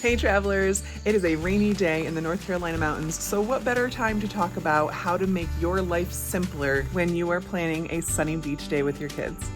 Hey travelers, it is a rainy day in the North Carolina mountains, so what better time to talk about how to make your life simpler when you are planning a sunny beach day with your kids.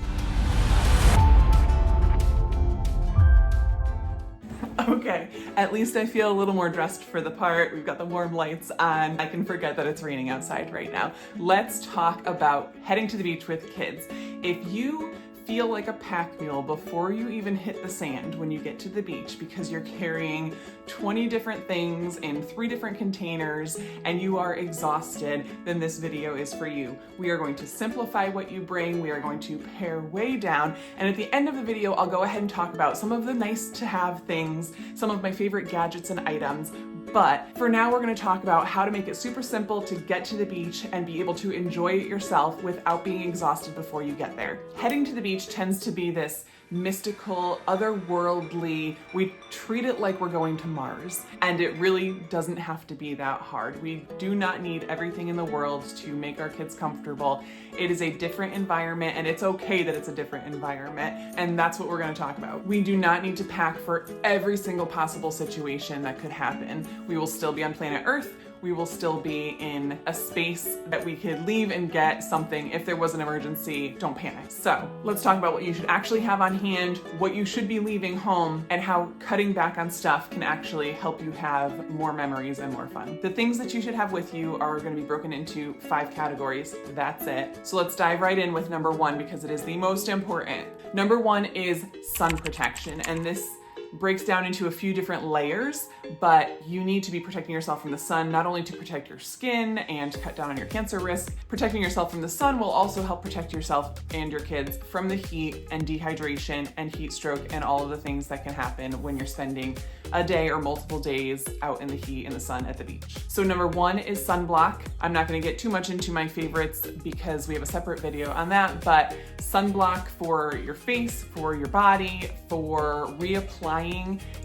Okay, at least I feel a little more dressed for the part. We've got the warm lights on. I can forget that it's raining outside right now. Let's talk about heading to the beach with kids. If you feel like a pack mule before you even hit the sand when you get to the beach because you're carrying 20 different things in 3 different containers and you are exhausted, then this video is for you. We are going to simplify what you bring. We are going to pare way down. And at the end of the video, I'll go ahead and talk about some of the nice to have things, some of my favorite gadgets and items. But for now, we're going to talk about how to make it super simple to get to the beach and be able to enjoy it yourself without being exhausted before you get there. Heading to the beach tends to be this mystical, otherworldly, we treat it like we're going to Mars, and it really doesn't have to be that hard. We do not need everything in the world to make our kids comfortable. It is a different environment, and it's okay that it's a different environment, and that's what we're going to talk about. We do not need to pack for every single possible situation that could happen. We will still be on planet Earth. We will still be in a space that we could leave and get something if there was an emergency. Don't panic. So let's talk about what you should actually have on hand, what you should be leaving home, and how cutting back on stuff can actually help you have more memories and more fun. The things that you should have with you are going to be broken into 5 categories. That's it. So let's dive right in with number 1 because it is the most important. Number 1 is sun protection, and this breaks down into a few different layers, but you need to be protecting yourself from the sun, not only to protect your skin and cut down on your cancer risk. Protecting yourself from the sun will also help protect yourself and your kids from the heat and dehydration and heat stroke and all of the things that can happen when you're spending a day or multiple days out in the heat in the sun at the beach. So number 1 is sunblock. I'm not going to get too much into my favorites because we have a separate video on that, but sunblock for your face, for your body, for reapplying,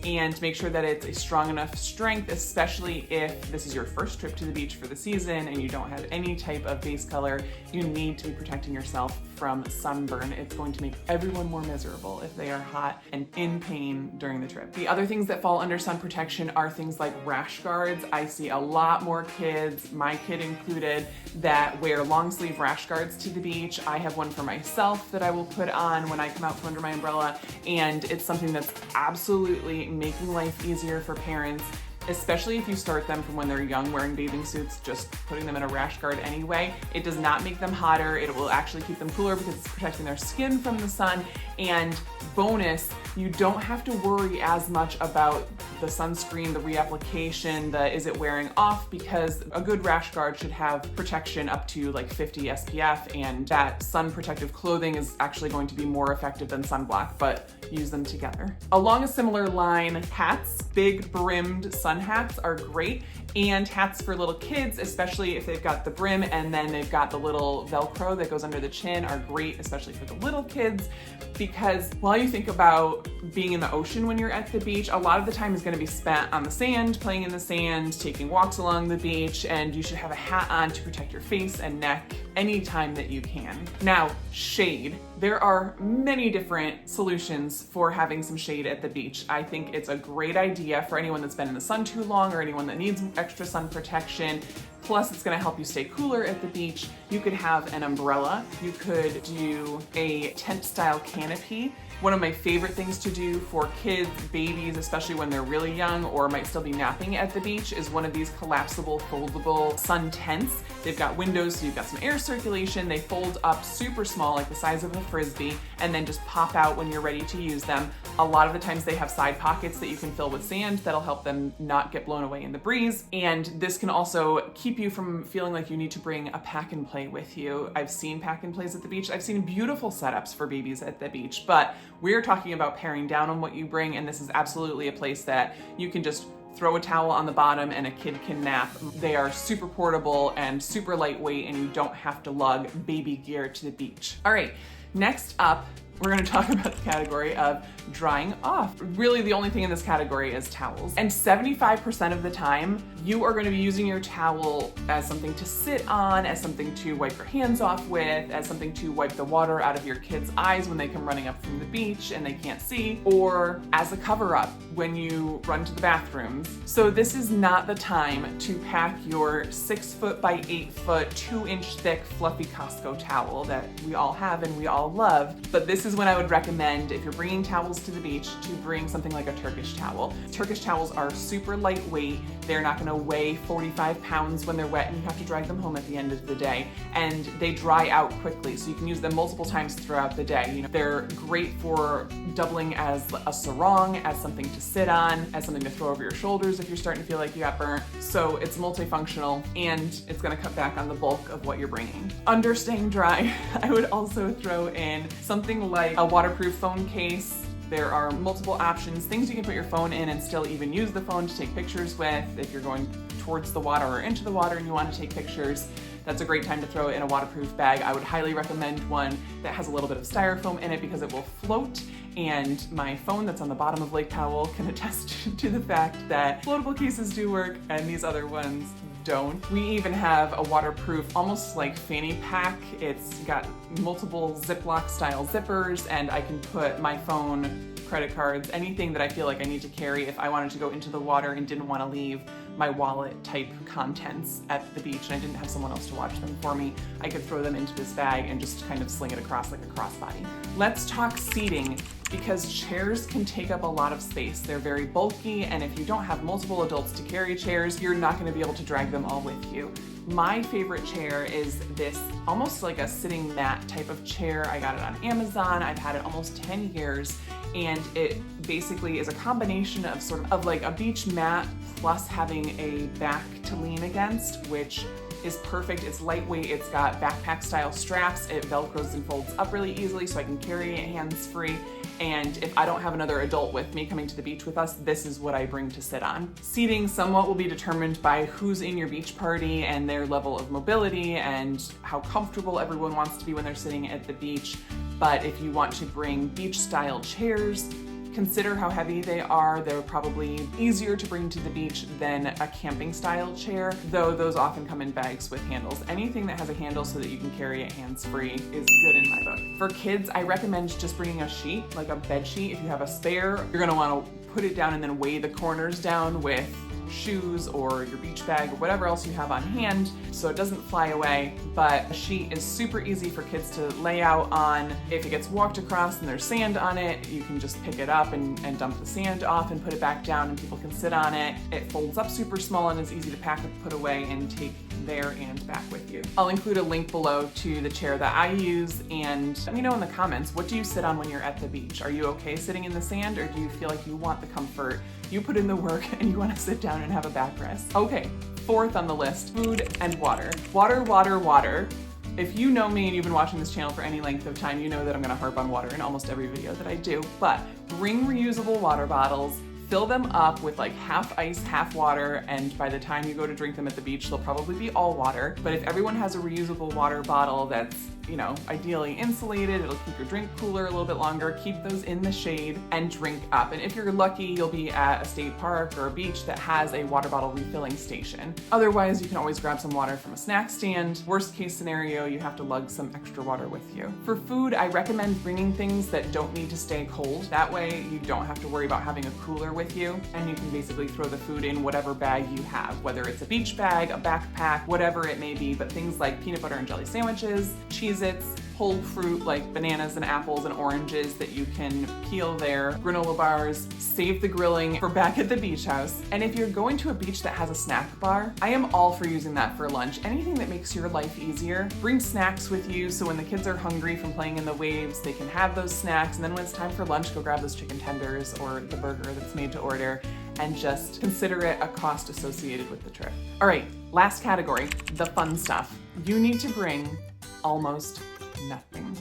and make sure that it's a strong enough strength, especially if this is your first trip to the beach for the season and you don't have any type of base color. You need to be protecting yourself from sunburn. It's going to make everyone more miserable if they are hot and in pain during the trip. The other things that fall under sun protection are things like rash guards. I see a lot more kids, my kid included, that wear long sleeve rash guards to the beach. I have one for myself that I will put on when I come out from under my umbrella, and it's something that's absolutely making life easier for parents, especially if you start them from when they're young wearing bathing suits. Just putting them in a rash guard anyway, it does not make them hotter. It will actually keep them cooler because it's protecting their skin from the sun. And bonus, you don't have to worry as much about the sunscreen, the reapplication, the is it wearing off, because a good rash guard should have protection up to like 50 SPF, and that sun protective clothing is actually going to be more effective than sunblock, but use them together. Along a similar line, hats, big brimmed sun hats are great, and hats for little kids, especially if they've got the brim and then they've got the little Velcro that goes under the chin, are great, especially for the little kids, because while you think about being in the ocean when you're at the beach, a lot of the time is going to be spent on the sand, playing in the sand, taking walks along the beach, and you should have a hat on to protect your face and neck anytime that you can. Now, shade. There are many different solutions for having some shade at the beach. I think it's a great idea for anyone that's been in the sun too long or anyone that needs extra sun protection. Plus, it's gonna help you stay cooler at the beach. You could have an umbrella. You could do a tent-style canopy. One of my favorite things to do for kids, babies, especially when they're really young or might still be napping at the beach, is one of these collapsible, foldable sun tents. They've got windows, so you've got some air circulation. They fold up super small, like the size of a Frisbee, and then just pop out when you're ready to use them. A lot of the times they have side pockets that you can fill with sand that'll help them not get blown away in the breeze. And this can also keep you from feeling like you need to bring a pack and play with you. I've seen pack and plays at the beach. I've seen beautiful setups for babies at the beach, but we're talking about paring down on what you bring, and this is absolutely a place that you can just throw a towel on the bottom and a kid can nap. They are super portable and super lightweight, and you don't have to lug baby gear to the beach. All right, next up, we're gonna talk about the category of drying off. Really, the only thing in this category is towels. And 75% of the time, you are gonna be using your towel as something to sit on, as something to wipe your hands off with, as something to wipe the water out of your kids' eyes when they come running up from the beach and they can't see, or as a cover-up when you run to the bathrooms. So this is not the time to pack your 6 foot by 8 foot, 2-inch thick, fluffy Costco towel that we all have and we all love. But this is when I would recommend, if you're bringing towels to the beach, to bring something like a Turkish towel. Turkish towels are super lightweight. They're not gonna weigh 45 pounds when they're wet and you have to drag them home at the end of the day. And they dry out quickly, so you can use them multiple times throughout the day. You know, they're great for doubling as a sarong, as something to sit on, as something to throw over your shoulders if you're starting to feel like you got burnt. So it's multifunctional and it's gonna cut back on the bulk of what you're bringing. Under staying dry, I would also throw in something like a waterproof phone case. There are multiple options, things you can put your phone in and still even use the phone to take pictures with. If you're going towards the water or into the water and you want to take pictures, that's a great time to throw it in a waterproof bag. I would highly recommend one that has a little bit of styrofoam in it because it will float. And my phone that's on the bottom of Lake Powell can attest to the fact that floatable cases do work and these other ones don't. We even have a waterproof, almost like fanny pack. It's got multiple Ziploc style zippers, and I can put my phone, credit cards, anything that I feel like I need to carry if I wanted to go into the water and didn't want to leave my wallet type contents at the beach and I didn't have someone else to watch them for me. I could throw them into this bag and just kind of sling it across like a crossbody. Let's talk seating, because chairs can take up a lot of space. They're very bulky, and if you don't have multiple adults to carry chairs, you're not going to be able to drag them all with you. My favorite chair is this almost like a sitting mat type of chair. I got it on Amazon. I've had it almost 10 years, and it basically is a combination of sort of like a beach mat plus having a back to lean against, which is perfect. It's lightweight, it's got backpack style straps, it velcros and folds up really easily so I can carry it hands-free. And if I don't have another adult with me coming to the beach with us, this is what I bring to sit on. Seating somewhat will be determined by who's in your beach party and their level of mobility and how comfortable everyone wants to be when they're sitting at the beach. But if you want to bring beach style chairs, consider how heavy they are. They're probably easier to bring to the beach than a camping style chair, though those often come in bags with handles. Anything that has a handle so that you can carry it hands-free is good in my book. For kids, I recommend just bringing a sheet, like a bed sheet. If you have a spare, you're gonna wanna put it down and then weigh the corners down with shoes or your beach bag or whatever else you have on hand so it doesn't fly away. But a sheet is super easy for kids to lay out on. If it gets walked across and there's sand on it, you can just pick it up and dump the sand off and put it back down and people can sit on it. It folds up super small and is easy to pack and put away and take there and back with you. I'll include a link below to the chair that I use, and let me know in the comments, what do you sit on when you're at the beach? Are you okay sitting in the sand, or do you feel like you want the comfort? You put in the work and you want to sit down and have a back rest. Okay, fourth on the list, food and water. Water, water, water. If you know me and you've been watching this channel for any length of time, you know that I'm gonna harp on water in almost every video that I do, but bring reusable water bottles. Fill them up with like half ice, half water, and by the time you go to drink them at the beach, they'll probably be all water. But if everyone has a reusable water bottle that's, you know, ideally insulated, it'll keep your drink cooler a little bit longer, keep those in the shade and drink up. And if you're lucky, you'll be at a state park or a beach that has a water bottle refilling station. Otherwise, you can always grab some water from a snack stand. Worst case scenario, you have to lug some extra water with you. For food, I recommend bringing things that don't need to stay cold. That way you don't have to worry about having a cooler with you, and you can basically throw the food in whatever bag you have, whether it's a beach bag, a backpack, whatever it may be. But things like peanut butter and jelly sandwiches, Cheez-Its, whole fruit like bananas and apples and oranges that you can peel there, granola bars, save the grilling for back at the beach house. And if you're going to a beach that has a snack bar, I am all for using that for lunch. Anything that makes your life easier. Bring snacks with you so when the kids are hungry from playing in the waves, they can have those snacks, and then when it's time for lunch, go grab those chicken tenders or the burger that's made to order, and just consider it a cost associated with the trip. All right, last category, the fun stuff. You need to bring almost nothing.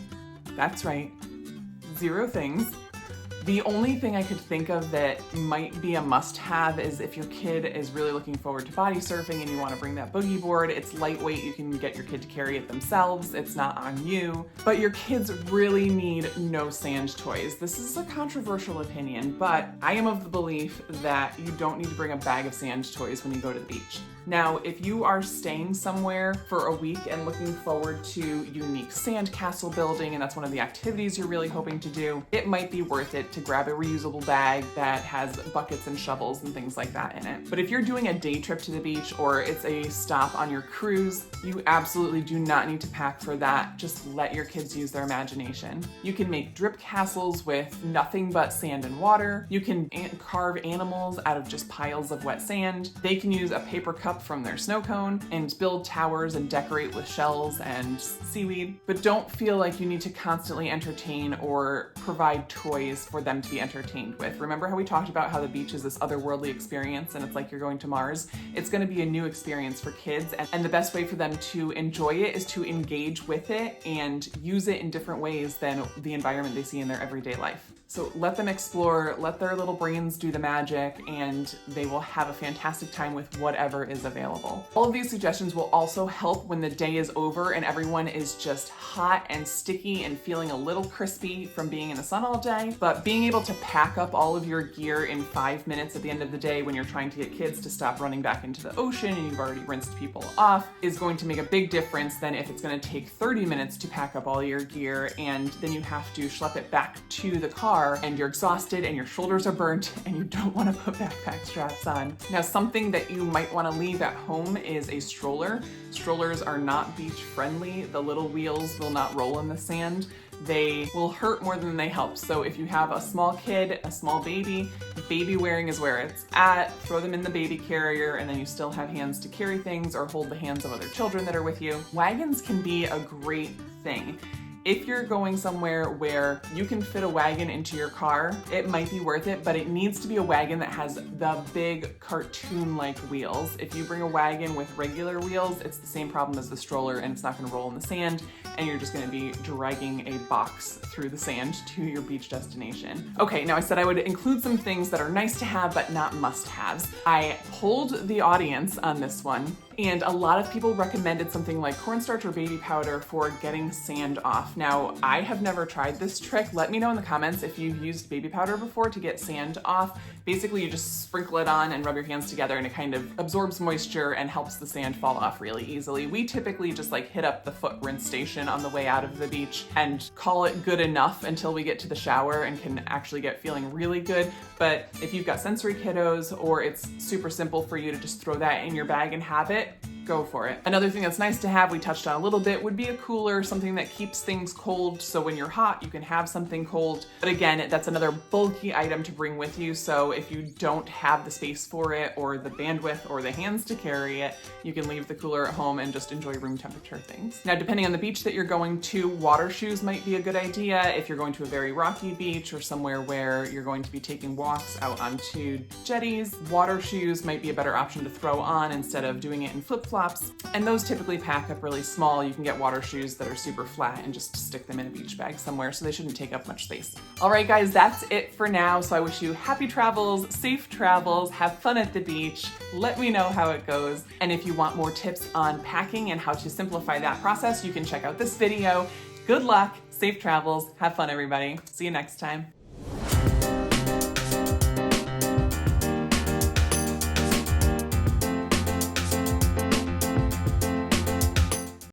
That's right, 0 things. The only thing I could think of that might be a must-have is if your kid is really looking forward to body surfing and you want to bring that boogie board. It's lightweight, you can get your kid to carry it themselves, it's not on you. But your kids really need no sand toys. This is a controversial opinion, but I am of the belief that you don't need to bring a bag of sand toys when you go to the beach. Now, if you are staying somewhere for a week and looking forward to unique sandcastle building, and that's one of the activities you're really hoping to do, it might be worth it to grab a reusable bag that has buckets and shovels and things like that in it. But if you're doing a day trip to the beach or it's a stop on your cruise, you absolutely do not need to pack for that. Just let your kids use their imagination. You can make drip castles with nothing but sand and water. You can carve animals out of just piles of wet sand. They can use a paper cup from their snow cone and build towers and decorate with shells and seaweed. But don't feel like you need to constantly entertain or provide toys for them to be entertained with. Remember how we talked about how the beach is this otherworldly experience and it's like you're going to Mars? It's going to be a new experience for kids, and the best way for them to enjoy it is to engage with it and use it in different ways than the environment they see in their everyday life. So let them explore, let their little brains do the magic, and they will have a fantastic time with whatever is available. All of these suggestions will also help when the day is over and everyone is just hot and sticky and feeling a little crispy from being in the sun all day. But being able to pack up all of your gear in 5 minutes at the end of the day when you're trying to get kids to stop running back into the ocean and you've already rinsed people off is going to make a big difference than if it's going to take 30 minutes to pack up all your gear and then you have to schlep it back to the car and you're exhausted and your shoulders are burnt and you don't want to put backpack straps on. Now, something that you might want to leave at home is a stroller. Strollers are not beach friendly. The little wheels will not roll in the sand. They will hurt more than they help. So if you have a small kid, a small baby, baby wearing is where it's at. Throw them in the baby carrier and then you still have hands to carry things or hold the hands of other children that are with you. Wagons can be a great thing. If you're going somewhere where you can fit a wagon into your car, it might be worth it, but it needs to be a wagon that has the big cartoon-like wheels. If you bring a wagon with regular wheels, it's the same problem as the stroller and it's not gonna roll in the sand and you're just gonna be dragging a box through the sand to your beach destination. Okay, now I said I would include some things that are nice to have but not must-haves. I polled the audience on this one, and a lot of people recommended something like cornstarch or baby powder for getting sand off. Now, I have never tried this trick. Let me know in the comments if you've used baby powder before to get sand off. Basically, you just sprinkle it on and rub your hands together and it kind of absorbs moisture and helps the sand fall off really easily. We typically just like hit up the foot rinse station on the way out of the beach and call it good enough until we get to the shower and can actually get feeling really good. But if you've got sensory kiddos or it's super simple for you to just throw that in your bag and have it, go for it. Another thing that's nice to have, we touched on a little bit, would be a cooler, something that keeps things cold so when you're hot, you can have something cold. But again, that's another bulky item to bring with you, so if you don't have the space for it or the bandwidth or the hands to carry it, you can leave the cooler at home and just enjoy room temperature things. Now, depending on the beach that you're going to, water shoes might be a good idea if you're going to a very rocky beach or somewhere where you're going to be taking walks out onto jetties. Water shoes might be a better option to throw on instead of doing it in flip-flops. And those typically pack up really small. You can get water shoes that are super flat and just stick them in a beach bag somewhere, so they shouldn't take up much space. All right, guys, that's it for now. So I wish you happy travels, safe travels, have fun at the beach. Let me know how it goes. And if you want more tips on packing and how to simplify that process, you can check out this video. Good luck, safe travels, have fun, everybody. See you next time.